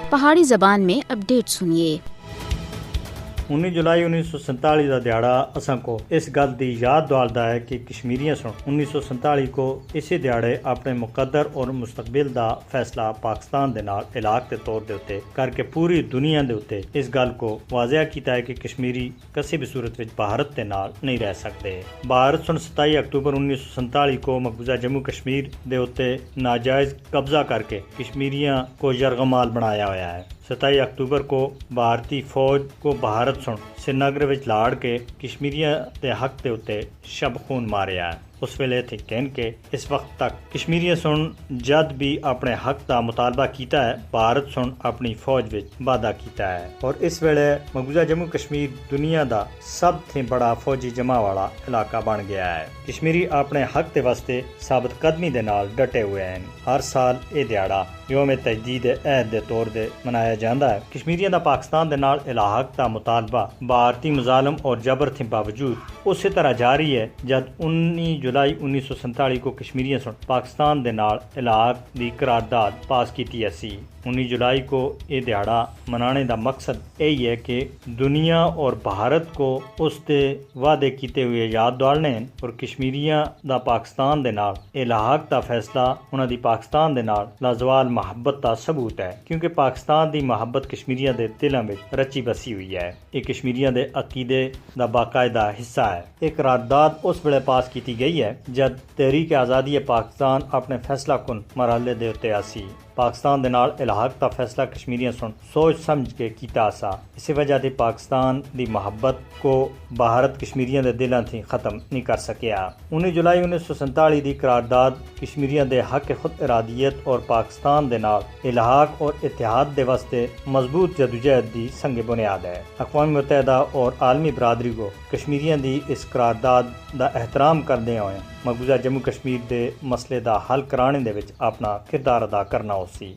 پہاڑی زبان میں اپڈیٹ سنیے۔ 19 جولائی 1947 کا دیہڑا اساں کو اس گل دی یاد دلائدا ہے کہ کشمیریاں سن 1947 کو اسی دیہڑے اپنے مقدر اور مستقبل دا فیصلہ پاکستان دے نال علاق کے طور دے اتے کر کے پوری دنیا دے اتے اس گل کو واضح کیتا ہے کہ کشمیری کسی بھی صورت وچ بھارت دے نال نہیں رہ سکتے۔ بھارت سن 27 اکتوبر 1947 کو مقبوضہ جموں کشمیر دے اتے ناجائز قبضہ کر کے کشمیریاں کو یرغمال بنایا ہوا ہے۔ 27 اکتوبر کو بھارتی فوج کو بھارت سن سری نگر وچ لاڑ کے کشمیریاں دے حق دے اتے شب خون ماریا ہے۔ اس ویلے تھے کہن کے اس وقت تک کشمیریاں سن جد بھی اپنے حق دا مطالبہ کیتا ہے بھارت سن اپنی فوج وچ وعدہ کیتا ہے، اور اس ویلے مقبوضہ جموں کشمیر دنیا دا سب تھے بڑا فوجی جمع والا علاقہ بن گیا ہے۔ کشمیری اپنے حق دے واسطے ثابت قدمی دے نال ڈٹے ہوئے ہیں۔ ہر سال اے دیہڑا یوم تجدید عہد دے طور دے منایا جاندا ہے۔ کشمیریاں دا پاکستان دے نال الحاق دا مطالبہ بھارتی مظالم اور جبر تھے باوجود اسی طرح جاری ہے جد 19 جولائی 1947 کو کشمیریاں سن پاکستان دے نال الحاق دی قرارداد پاس کیتی اسی۔ 19 جولائی کو یہ دیہڑا منانے دا مقصد یہی ہے کہ دنیا اور بھارت کو اس دے وعدے کیتے ہوئے یاد دلانے اور کشمیریاں دا پاکستان دے نال الحاق دا فیصلہ انہاں دی پاکستان دے نال لازوال محبت دا ثبوت ہے، کیونکہ پاکستان دی محبت کشمیریاں دے دلاں وچ رچی بسی ہوئی ہے۔ یہ کشمیریاں دے عقیدے دا باقاعدہ حصہ ہے۔ ایک قرارداد اس ویلے پاس کیتی گئی ہے جد تحریک آزادی پاکستان اپنے فیصلہ کن مرحلے دے اتے آسی۔ پاکستان دے نال الحاق دا فیصلہ کشمیریاں سن سوچ سمجھ کے کیتا سا۔ اسی وجہ تے پاکستان دی محبت کو بھارت کشمیریاں دے دلاں تھی ختم نہیں کر سکیا۔ 19 جولائی 1947 دی قرارداد کشمیریاں دے حق خود ارادیت اور پاکستان دے نال الحاق اور اتحاد دے واسطے مضبوط جدوجہد دی سنگ بنیاد ہے۔ اقوام متحدہ اور عالمی برادری کو کشمیریاں دی اس قرارداد دا احترام کردے ہوئے مقبوضہ جموں کشمیر دے مسئلے دا حل کرانے دے وچ اپنا کردار ادا کرنا ہوسی۔